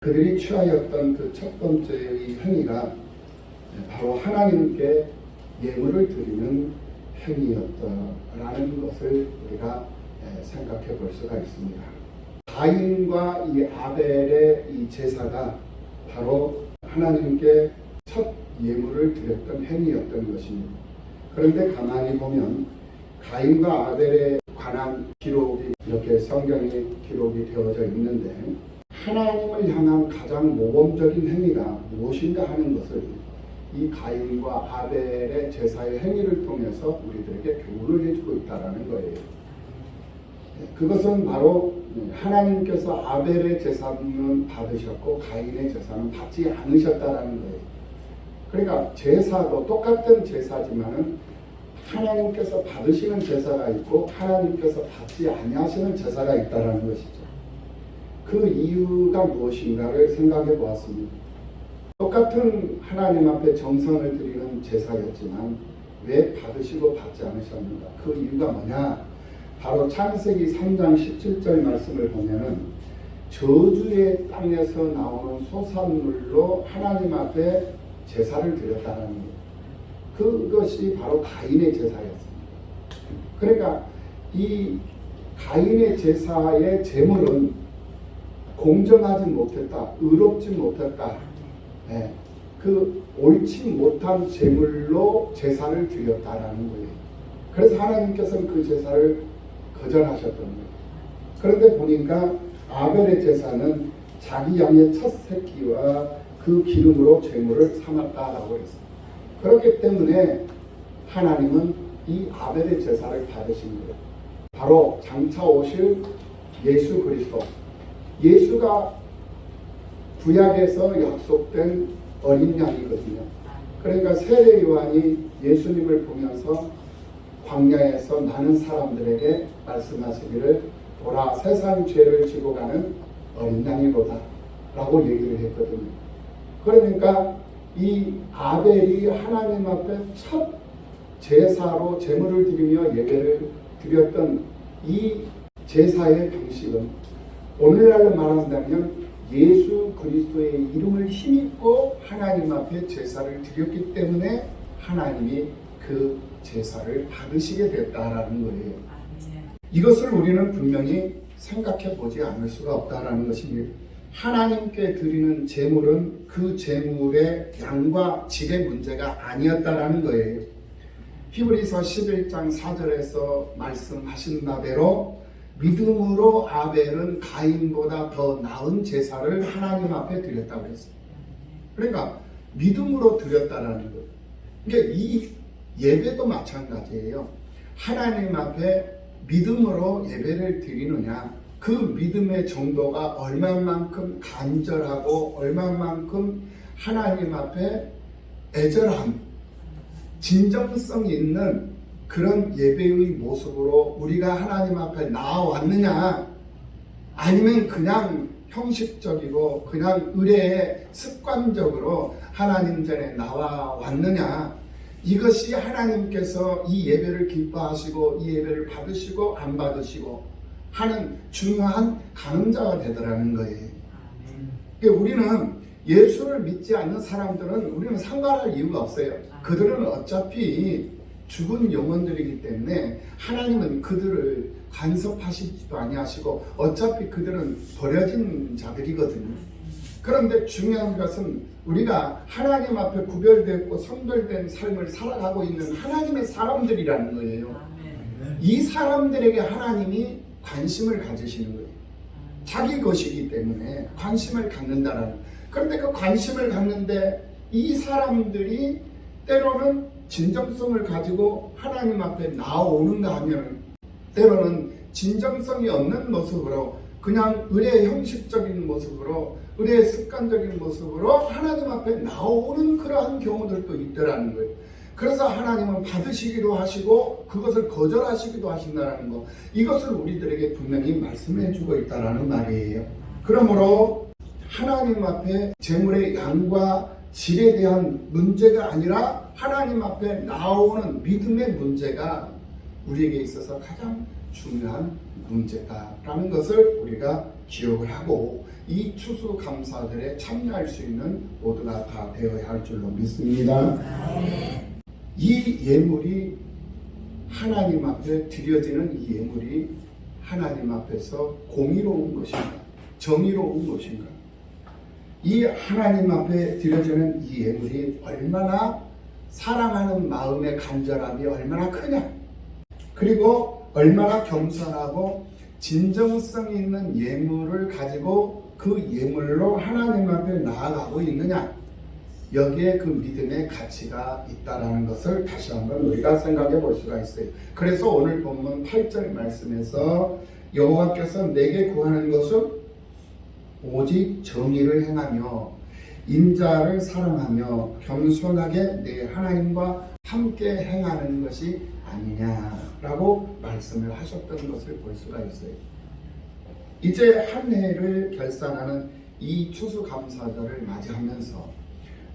그들이 취하였던 그 첫 번째의 행위가 바로 하나님께 예물을 드리는 행위였다라는 것을 우리가 생각해 볼 수가 있습니다. 가인과 이 아벨의 이 제사가 바로 하나님께 첫 예물을 드렸던 행위였던 것입니다. 그런데 가만히 보면 가인과 아벨에 관한 기록이 이렇게 성경에 기록이 되어져 있는데, 하나님을 향한 가장 모범적인 행위가 무엇인가 하는 것을 이 가인과 아벨의 제사의 행위를 통해서 우리들에게 교훈을 해주고 있다는 거예요. 그것은 바로 하나님께서 아벨의 제사는 받으셨고 가인의 제사는 받지 않으셨다라는 거예요. 그러니까 제사도 똑같은 제사지만은 하나님께서 받으시는 제사가 있고 하나님께서 받지 아니하시는 제사가 있다라는 것이죠. 그 이유가 무엇인가를 생각해 보았습니다. 똑같은 하나님 앞에 정성을 드리는 제사였지만 왜 받으시고 받지 않으셨는가? 그 이유가 뭐냐? 바로 창세기 3장 17절 말씀을 보면은 저주의 땅에서 나오는 소산물로 하나님 앞에 제사를 드렸다는 거예요. 그것이 바로 가인의 제사였습니다. 그러니까 이 가인의 제사의 제물은 공정하지 못했다, 의롭지 못했다, 그 옳지 못한 제물로 제사를 드렸다라는 거예요. 그래서 하나님께서는 그 제사를 거절하셨던 거예요. 그런데 보니까 아벨의 제사는 자기 양의 첫 새끼와 그 기름으로 제물을 삼았다라고 했습니다. 그렇기 때문에 하나님은 이 아벨의 제사를 받으신 거예요. 바로 장차 오실 예수 그리스도, 예수가 구약에서 약속된 어린 양이거든요. 그러니까 세례 요한이 예수님을 보면서 광야에서 많은 사람들에게 말씀하시기를 보라 세상 죄를 지고 가는 어린 양이로다 라고 얘기를 했거든요. 그러니까 이 아벨이 하나님 앞에 첫 제사로 제물을 드리며 예배를 드렸던 이 제사의 방식은 오늘날로 말한다면 예수 그리스도의 이름을 힘입고 하나님 앞에 제사를 드렸기 때문에 하나님이 그 제사를 받으시게 됐다라는 거예요. 이것을 우리는 분명히 생각해 보지 않을 수가 없다라는 것입니다. 하나님께 드리는 제물은 그 제물의 양과 질의 문제가 아니었다라는 거예요. 히브리서 11장 4절에서 말씀하신 바대로 믿음으로 아벨은 가인보다 더 나은 제사를 하나님 앞에 드렸다고 했어요. 그러니까 믿음으로 드렸다라는 거예요. 그러니까 이 예배도 마찬가지예요. 하나님 앞에 믿음으로 예배를 드리느냐, 그 믿음의 정도가 얼마만큼 간절하고 얼마만큼 하나님 앞에 애절함, 진정성 있는 그런 예배의 모습으로 우리가 하나님 앞에 나아왔느냐, 아니면 그냥 형식적이고 그냥 의례에 습관적으로 하나님 전에 나와왔느냐, 이것이 하나님께서 이 예배를 기뻐하시고 이 예배를 받으시고 안 받으시고 하는 중요한 가늠자가 되더라는 거예요. 그러니까 우리는 예수를 믿지 않는 사람들은 우리는 상관할 이유가 없어요. 그들은 어차피 죽은 영혼들이기 때문에 하나님은 그들을 간섭하시지도 아니하시고 어차피 그들은 버려진 자들이거든요. 그런데 중요한 것은 우리가 하나님 앞에 구별되고 성별된 삶을 살아가고 있는 하나님의 사람들이라는 거예요. 이 사람들에게 하나님이 관심을 가지시는 거예요. 자기 것이기 때문에 관심을 갖는다라는. 그런데 그 관심을 갖는데 이 사람들이 때로는 진정성을 가지고 하나님 앞에 나오는가 하면 때로는 진정성이 없는 모습으로 그냥 의례 형식적인 모습으로 의례 습관적인 모습으로 하나님 앞에 나오는 그러한 경우들도 있더라는 거예요. 그래서 하나님은 받으시기도 하시고 그것을 거절하시기도 하신다는 거, 이것을 우리들에게 분명히 말씀해 주고 있다는 말이에요. 그러므로 하나님 앞에 제물의 양과 질에 대한 문제가 아니라 하나님 앞에 나오는 믿음의 문제가 우리에게 있어서 가장 중요한 문제다라는 것을 우리가 기억을 하고 이 추수감사절에 참여할 수 있는 모두가 다 되어야 할 줄로 믿습니다. 이 예물이 하나님 앞에 드려지는 이 예물이 하나님 앞에서 공의로운 것인가, 정의로운 것인가, 이 하나님 앞에 드려지는 이 예물이 얼마나 사랑하는 마음의 간절함이 얼마나 크냐, 그리고 얼마나 겸손하고 진정성 있는 예물을 가지고 그 예물로 하나님 앞에 나아가고 있느냐, 여기에 그 믿음의 가치가 있다라는 것을 다시 한번 우리가 생각해 볼 수가 있어요. 그래서 오늘 본문 8절 말씀에서 여호와께서 내게 구하는 것은 오직 정의를 행하며 인자를 사랑하며 겸손하게 내 하나님과 함께 행하는 것이 아니냐라고 말씀을 하셨던 것을 볼 수가 있어요. 이제 한 해를 결산하는 이 추수감사절을 맞이하면서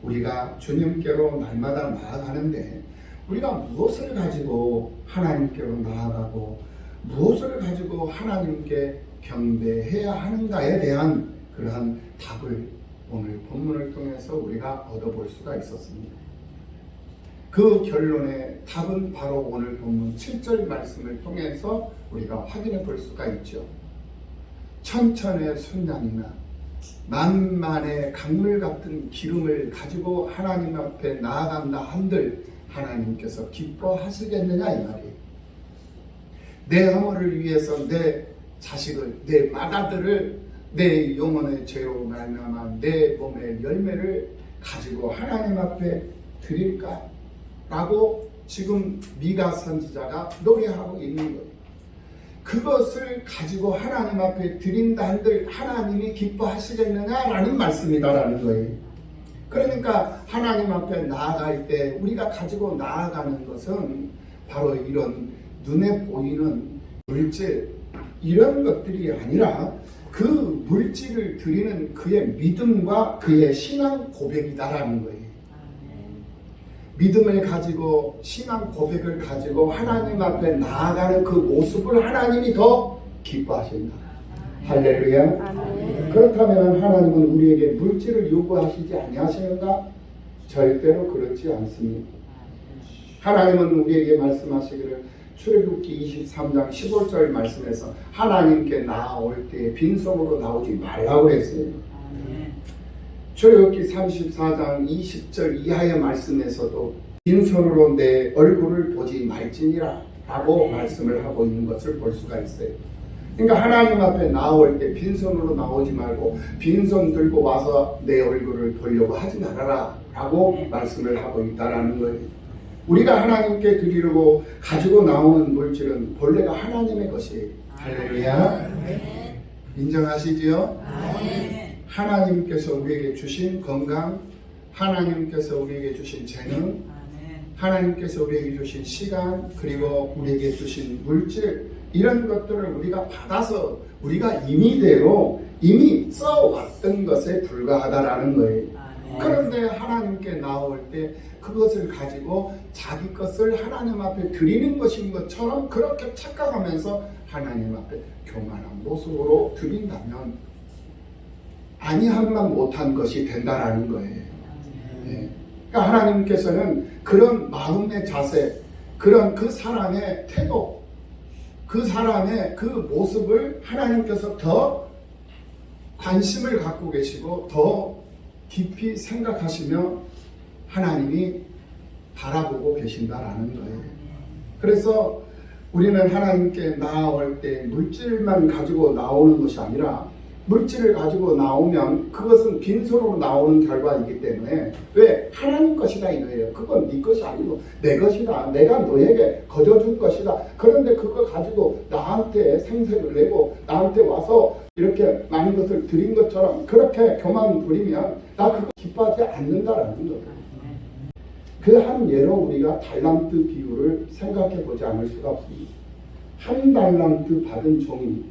우리가 주님께로 날마다 나아가는데 우리가 무엇을 가지고 하나님께로 나아가고 무엇을 가지고 하나님께 경배해야 하는가에 대한 그러한 답을 오늘 본문을 통해서 우리가 얻어볼 수가 있었습니다. 그 결론의 답은 바로 오늘 본문 7절 말씀을 통해서 우리가 확인해 볼 수가 있죠. 천천의 순양이나 만만의 강물 같은 기름을 가지고 하나님 앞에 나아간다 한들 하나님께서 기뻐하시겠느냐 이 말이에요. 내 허물을 위해서 내 자식을, 내 맏아들을 내 영혼의 죄로 말미암아 내 몸의 열매를 가지고 하나님 앞에 드릴까? 라고 지금 미가 선지자가 노래하고 있는 거예요. 그것을 가지고 하나님 앞에 드린다 한들 하나님이 기뻐하시겠느냐라는 말씀이다라는 거예요. 그러니까 하나님 앞에 나아갈 때 우리가 가지고 나아가는 것은 바로 이런 눈에 보이는 물질, 이런 것들이 아니라 그 물질을 드리는 그의 믿음과 그의 신앙 고백이다라는 거예요. 믿음을 가지고 신앙 고백을 가지고 하나님 앞에 나아가는 그 모습을 하나님이 더 기뻐하신다. 할렐루야. 아멘. 그렇다면 하나님은 우리에게 물질을 요구하시지 아니하시는가? 절대로 그렇지 않습니다. 하나님은 우리에게 말씀하시기를 출애굽기 23장 15절 말씀에서 하나님께 나아올 때 빈손으로 나오지 말라고 했어요. 출애굽기 34장 20절 이하의 말씀에서도 빈손으로 내 얼굴을 보지 말지니라 라고 말씀을 하고 있는 것을 볼 수가 있어요. 그러니까 하나님 앞에 나올 때 빈손으로 나오지 말고 빈손 들고 와서 내 얼굴을 보려고 하지 말아라 라고 말씀을 하고 있다라는 거예요. 우리가 하나님께 드리려고 가지고 나오는 물질은 본래가 하나님의 것이에요. 할렐루야. 인정하시지요? 하나님께서 우리에게 주신 건강, 하나님께서 우리에게 주신 재능, 하나님께서 우리에게 주신 시간, 그리고 우리에게 주신 물질, 이런 것들을 우리가 받아서 우리가 임의대로 이미 써왔던 것에 불과하다라는 거예요. 그런데 하나님께 나올 때 그것을 가지고 자기 것을 하나님 앞에 드리는 것인 것처럼 그렇게 착각하면서 하나님 앞에 교만한 모습으로 드린다면 아니함만 못한 것이 된다라는 거예요. 네. 그러니까 하나님께서는 그런 마음의 자세, 그런 그 사람의 태도, 그 사람의 그 모습을 하나님께서 더 관심을 갖고 계시고 더 깊이 생각하시며 하나님이 바라보고 계신다라는 거예요. 그래서 우리는 하나님께 나아올 때 물질만 가지고 나오는 것이 아니라 물질을 가지고 나오면 그것은 빈손으로 나오는 결과이기 때문에 왜? 하나님 것이다 이거예요. 그건 네 것이 아니고 내 것이다. 내가 너에게 거저줄 것이다. 그런데 그거 가지고 나한테 생색을 내고 나한테 와서 이렇게 많은 것을 드린 것처럼 그렇게 교만 부리면 나 그거 기뻐하지 않는다라는 거예요. 그 한 예로 우리가 달란트 비유를 생각해 보지 않을 수가 없습니다. 한 달란트 받은 종이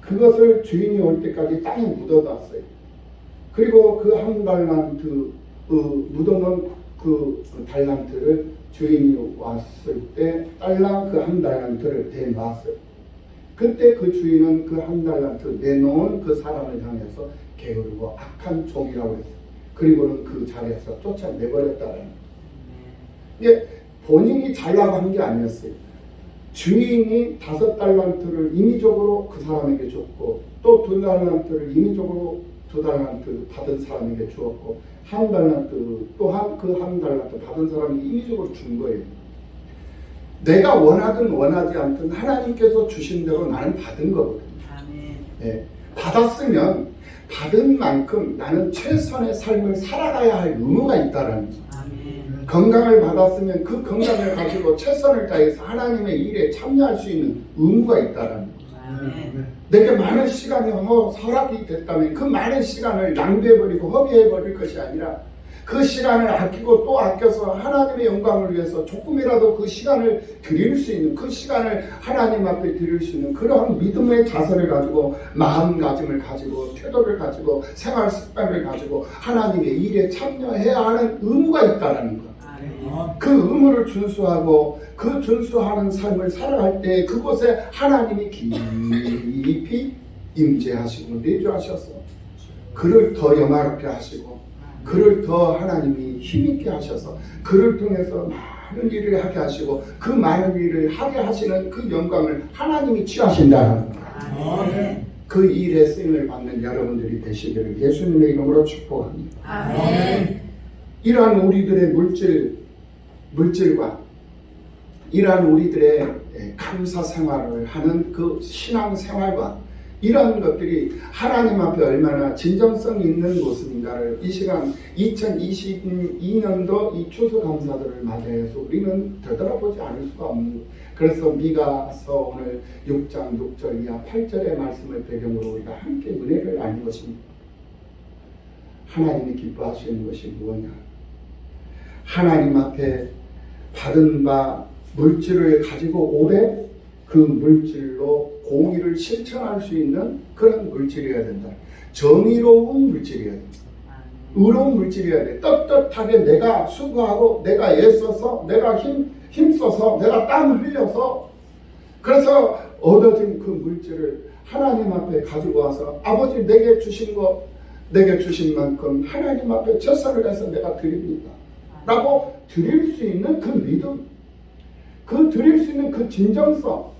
그것을 주인이 올 때까지 땅에 묻어놨어요. 그리고 그 한 달란트 묻어놓은 그 달란트를 주인이 왔을 때 딸랑 그 한 달란트를 대놓았어요. 그때 그 주인은 그 한 달란트 내놓은 그 사람을 향해서 게으르고 악한 종이라고 했어요. 그리고는 그 자리에서 쫓아내버렸다는. 이게 본인이 잘라고 한 게 아니었어요. 주인이 5달란트를 임의적으로 그 사람에게 줬고, 또 2달란트를 임의적으로 2달란트 받은 사람에게 주었고, 1달란트 또한 그 1달란트 받은 사람에게 임의적으로 준 거예요. 내가 원하든 원하지 않든 하나님께서 주신 대로 나는 받은 거거든요. 예, 받았으면 받은 만큼 나는 최선의 삶을 살아가야 할 의무가 있다라는 거예요. 건강을 받았으면 그 건강을 가지고 최선을 다해서 하나님의 일에 참여할 수 있는 의무가 있다라는 거예요. 내게 많은 시간이 허락이 됐다면 그 많은 시간을 낭비해버리고 허비해버릴 것이 아니라 그 시간을 아끼고 또 아껴서 하나님의 영광을 위해서 조금이라도 그 시간을 드릴 수 있는, 그 시간을 하나님 앞에 드릴 수 있는 그러한 믿음의 자세를 가지고, 마음가짐을 가지고, 태도를 가지고, 생활 습관을 가지고 하나님의 일에 참여해야 하는 의무가 있다는 것. 그 의무를 준수하고 그 준수하는 삶을 살아갈 때 그곳에 하나님이 깊이 임재하시고 내주하셔서 그를 더 영화롭게 하시고, 그를 더 하나님이 힘있게 하셔서 그를 통해서 많은 일을 하게 하시고, 그 많은 일을 하게 하시는 그 영광을 하나님이 취하신다는 거예요. 그 일에 쓰임을 받는 여러분들이 되시기를 예수님의 이름으로 축복합니다. 아멘. 이러한 우리들의 물질과 이러한 우리들의 감사 생활을 하는 그 신앙 생활과 이런 것들이 하나님 앞에 얼마나 진정성 있는 모습인가를 이 시간 2022년도 이 추수감사절을 맞이해서 우리는 되돌아보지 않을 수가 없는, 그래서 미가서 오늘 6장 6절 이하 8절의 말씀을 배경으로 우리가 함께 은혜를 나눈 것입니다. 하나님이 기뻐하시는 것이 무엇냐? 하나님 앞에 받은 바 물질을 가지고 오래 그 물질로 공의를 실천할 수 있는 그런 물질이어야 된다. 정의로운 물질이어야 된다. 의로운 물질이어야 돼. 떳떳하게 내가 수고하고 내가 애써서 내가 힘써서 내가 땀 흘려서 그래서 얻어진 그 물질을 하나님 앞에 가지고 와서 아버지 내게 주신 만큼 하나님 앞에 최선을 해서 내가 드립니다 라고 드릴 수 있는 그 믿음, 그 드릴 수 있는 그 진정성,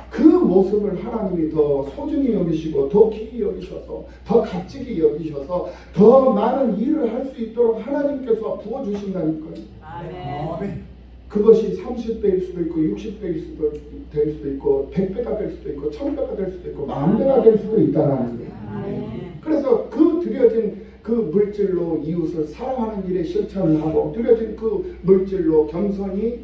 그 모습을 하나님이 더 소중히 여기시고 더 귀히 여기셔서 더 값지게 여기셔서 더 많은 일을 할 수 있도록 하나님께서 부어주신다니까요. 아멘. 그것이 30배일 수도 있고 60배일 수도 될 수도 있고 100배가 될 수도 있고 1000배가 될 수도 있고 10,000배가 될 수도 있다는 거예요. 그래서 그 드려진 그 물질로 이웃을 사랑하는 일에 실천을 하고, 드려진 그 물질로 겸손히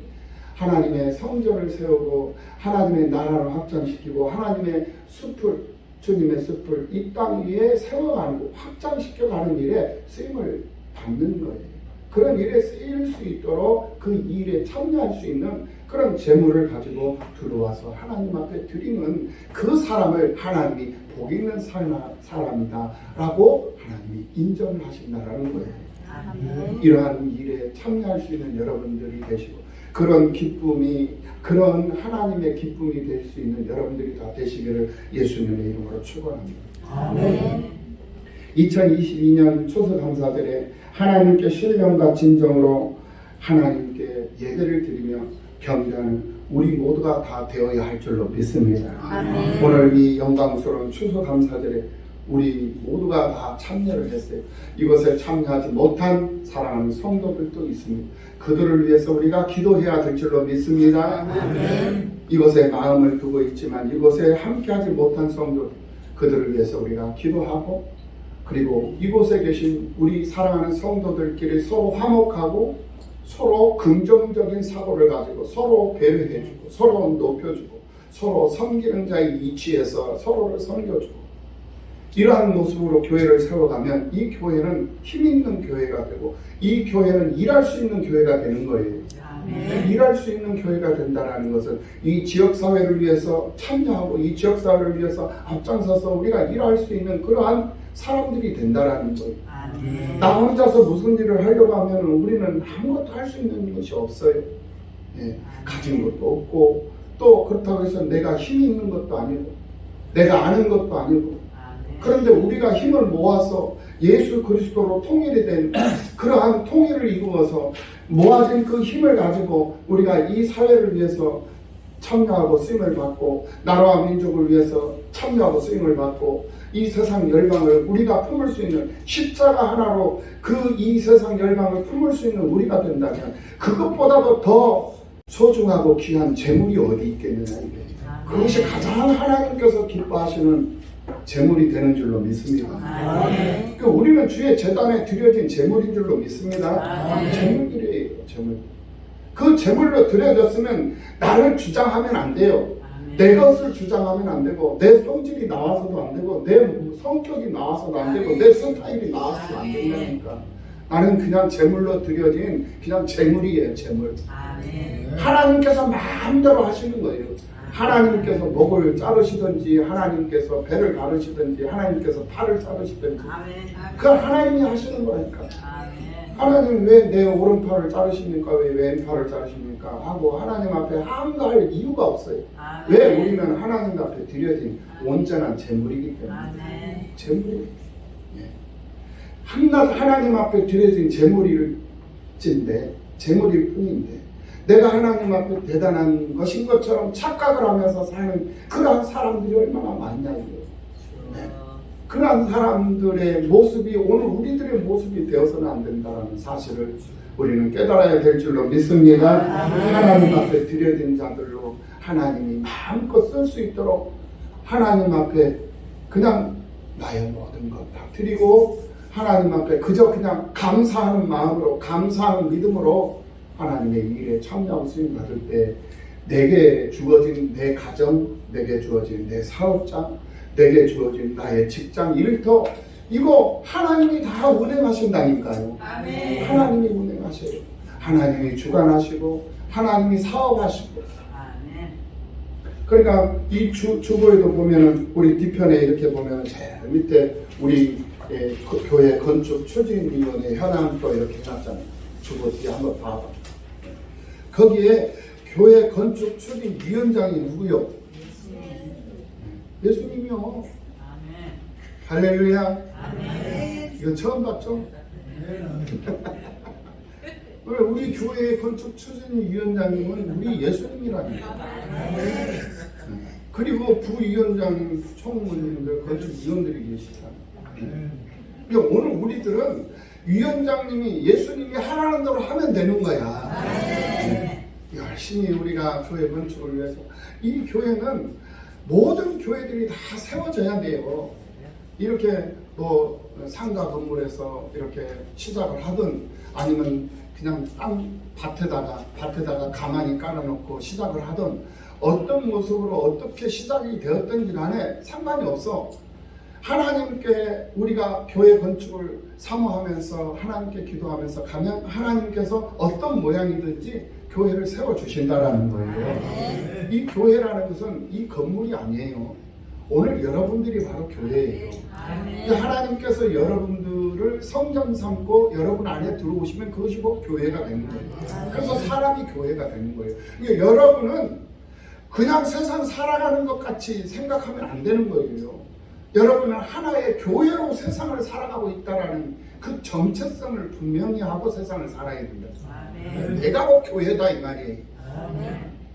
하나님의 성전을 세우고 하나님의 나라를 확장시키고 하나님의 숲을, 주님의 숲을 이 땅 위에 세워가고 확장시켜가는 일에 쓰임을 받는 거예요. 그런 일에 쓰일 수 있도록 그 일에 참여할 수 있는 그런 재물을 가지고 들어와서 하나님 앞에 드리는 그 사람을 하나님이 복 있는 사람이다 라고 하나님이 인정을 하신다라는 거예요. 아멘. 이러한 일에 참여할 수 있는 여러분들이 되시고, 그런 기쁨이, 그런 하나님의 기쁨이 될 수 있는 여러분들이 다 되시기를 예수님의 이름으로 축원합니다. 아멘. 2022년 추수감사절에 하나님께 신령과 진정으로 하나님께 예배를 드리며 경배하는 우리 모두가 다 되어야 할 줄로 믿습니다. 아멘. 오늘 이 영광스러운 추수감사절에 우리 모두가 다 참여를 했어요. 이것에 참여하지 못한 사랑하는 성도들도 있습니다. 그들을 위해서 우리가 기도해야 될 줄로 믿습니다. 아멘. 이곳에 마음을 두고 있지만 이곳에 함께하지 못한 성도, 그들을 위해서 우리가 기도하고, 그리고 이곳에 계신 우리 사랑하는 성도들끼리 서로 화목하고 서로 긍정적인 사고를 가지고 서로 배려해주고 서로 높여주고 서로 섬기는 자의 위치에서 서로를 섬겨주고, 이러한 모습으로 교회를 세워가면 이 교회는 힘있는 교회가 되고 이 교회는 일할 수 있는 교회가 되는 거예요. 아멘. 일할 수 있는 교회가 된다는 것은 이 지역사회를 위해서 참여하고 이 지역사회를 위해서 앞장서서 우리가 일할 수 있는 그러한 사람들이 된다라는 거예요. 아멘. 나 혼자서 무슨 일을 하려고 하면 우리는 아무것도 할 수 있는 것이 없어요. 예, 가진 것도 없고 또 그렇다고 해서 내가 힘이 있는 것도 아니고 내가 아는 것도 아니고. 그런데 우리가 힘을 모아서 예수 그리스도로 통일이 된 그러한 통일을 이루어서 모아진 그 힘을 가지고 우리가 이 사회를 위해서 참여하고 쓰임을 받고 나라와 민족을 위해서 참여하고 쓰임을 받고 이 세상 열방을 우리가 품을 수 있는 십자가 하나로 그 이 세상 열방을 품을 수 있는 우리가 된다면 그것보다도 더 소중하고 귀한 재물이 어디 있겠느냐 이게. 그것이 가장 하나님께서 기뻐하시는 재물이 되는 줄로 믿습니다. 그러니까 우리는 주의 제단에 드려진 재물인 줄로 믿습니다. 재물들이에요. 재물. 그 재물로 드려졌으면 나를 주장하면 안 돼요. 내 것을 주장하면 안 되고 내 성질이 나와서도 안 되고 내 성격이 나와서도 안 되고 내 스타일이 나와서도 안 된다니까. 나는 그냥 재물로 드려진 그냥 재물이에요. 재물. 하나님께서 마음대로 하시는 거예요. 하나님께서 목을 자르시든지 하나님께서 배를 가르시든지 하나님께서 팔을 자르시든지 그건 하나님이 하시는 거니까. 하나님 왜 내 오른팔을 자르십니까? 왜 왼팔을 자르십니까? 하고 하나님 앞에 한가할 이유가 없어요. 왜? 우리는 하나님 앞에 드려진 온전한 재물이기 때문에. 재물이 하나님 앞에 드려진 재물일 뿐인데 내가 하나님 앞에 대단한 것인 것처럼 착각을 하면서 사는 그러한 사람들이 얼마나 많냐고요. 그러한 사람들의 모습이 오늘 우리들의 모습이 되어서는 안 된다는 사실을 우리는 깨달아야 될 줄로 믿습니다. 하나님 앞에 드려진 자들로 하나님이 마음껏 쓸 수 있도록 하나님 앞에 그냥 나의 모든 것 다 드리고 하나님 앞에 그저 그냥 감사하는 마음으로 감사하는 믿음으로 하나님의 일에 참여하고 쓰임 받을 때 내게 주어진 내 가정, 내게 주어진 내 사업장, 내게 주어진 나의 직장, 일터 이거 하나님이 다 운행하신다니까요. 하나님이 운행하셔요. 하나님이 주관하시고 하나님이 사업하시고. 그러니까 이 주보에도 보면은 우리 뒤편에 이렇게 보면은 제일 밑에 우리 교회 건축 추진위원회 현황도 이렇게 해놨잖아요. 주보 뒤에 한번 봐봐. 거기에 교회 건축 추진위원장이 누구요? 예수님이요. 할렐루야. 이거 처음 봤죠? 우리 교회 건축 추진위원장님은 우리 예수님이라니까. 그리고 부위원장님, 총무님들, 건축위원들이 계시잖아요. 그러니까 오늘 우리들은 위원장님이 예수님이 하라는 대로 하면 되는 거야. 열심히 우리가 교회 건축을 위해서 이 교회는 모든 교회들이 다 세워져야 돼요. 이렇게 뭐 상가 건물에서 이렇게 시작을 하든 아니면 그냥 밭에다가 가만히 깔아놓고 시작을 하든 어떤 모습으로 어떻게 시작이 되었든지 간에 상관이 없어. 하나님께 우리가 교회 건축을 사모하면서 하나님께 기도하면서 가면 하나님께서 어떤 모양이든지 교회를 세워주신다라는 거예요. 이 교회라는 것은 이 건물이 아니에요. 오늘 여러분들이 바로 교회예요. 하나님께서 여러분들을 성전 삼고 여러분 안에 들어오시면 그것이 곧 교회가 되는 거예요. 그래서 사람이 교회가 되는 거예요. 그러니까 여러분은 그냥 세상 살아가는 것 같이 생각하면 안 되는 거예요. 여러분은 하나의 교회로 세상을 살아가고 있다라는 그 정체성을 분명히 하고 세상을 살아야 된다. 내가 꼭 교회다 이 말이에요.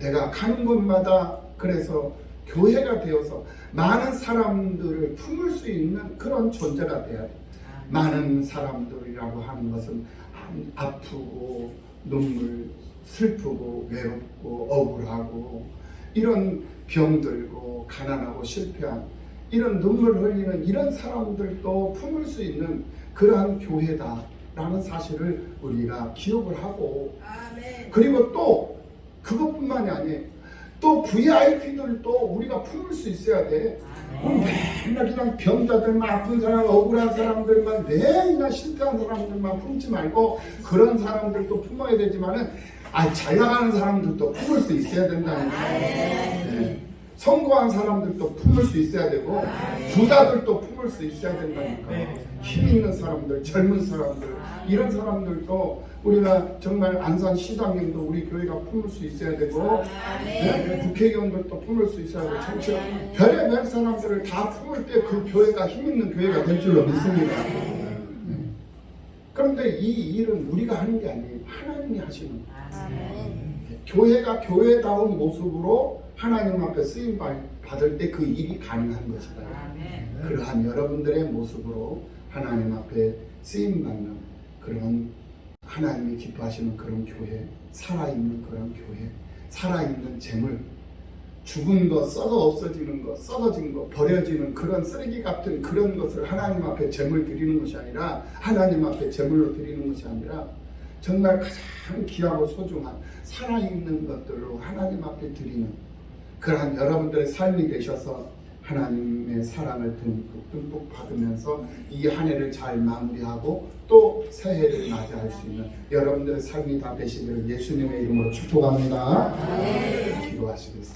내가 가는 곳마다 그래서 교회가 되어서 많은 사람들을 품을 수 있는 그런 존재가 돼야 돼. 많은 사람들이라고 하는 것은 아프고 눈물 슬프고 외롭고 억울하고 이런 병들고 가난하고 실패한 이런 눈물 흘리는 이런 사람들도 품을 수 있는 그러한 교회다라는 사실을 우리가 기억을 하고 그리고 또 그것뿐만이 아니에요. 또 VIP들도 우리가 품을 수 있어야 돼. 맨날 그냥 병자들만 아픈 사람, 억울한 사람들만 맨날 실패한 사람들만 품지 말고 그런 사람들도 품어야 되지만은 잘 나가는 사람들도 품을 수 있어야 된다는 거예요. 네. 성공한 사람들도 품을 수 있어야 되고 부자들도 품을 수 있어야 된다니까. 힘 있는 사람들, 젊은 사람들, 이런 사람들도 우리가 정말 안산 시장님도 우리 교회가 품을 수 있어야 되고, 네? 국회의원들도 품을 수 있어야 되고, 정치가 별의별 사람들을 다 품을 때 그 교회가 힘 있는 교회가 될 줄로 믿습니다. 네. 그런데 이 일은 우리가 하는 게 아니에요. 하나님이 하시는 거예요. 교회가 교회다운 모습으로 하나님 앞에 쓰임 받을 때 그 일이 가능한 것이다. 그러한 여러분들의 모습으로 하나님 앞에 쓰임 받는 그런 하나님이 기뻐하시는 그런 교회, 살아있는 그런 교회, 살아있는 재물, 죽은 것, 썩어 없어지는 것, 썩어진 것, 버려지는 그런 쓰레기 같은 그런 것을 하나님 앞에 재물 드리는 것이 아니라, 하나님 앞에 재물로 드리는 것이 아니라 정말 가장 귀하고 소중한 살아있는 것들로 하나님 앞에 드리는 그러한 여러분들의 삶이 되셔서 하나님의 사랑을 듬뿍 받으면서 이 한 해를 잘 마무리하고 또 새해를 맞이할 수 있는 여러분들의 삶이 다 되시기를 예수님의 이름으로 축복합니다. 기도하시겠습니다.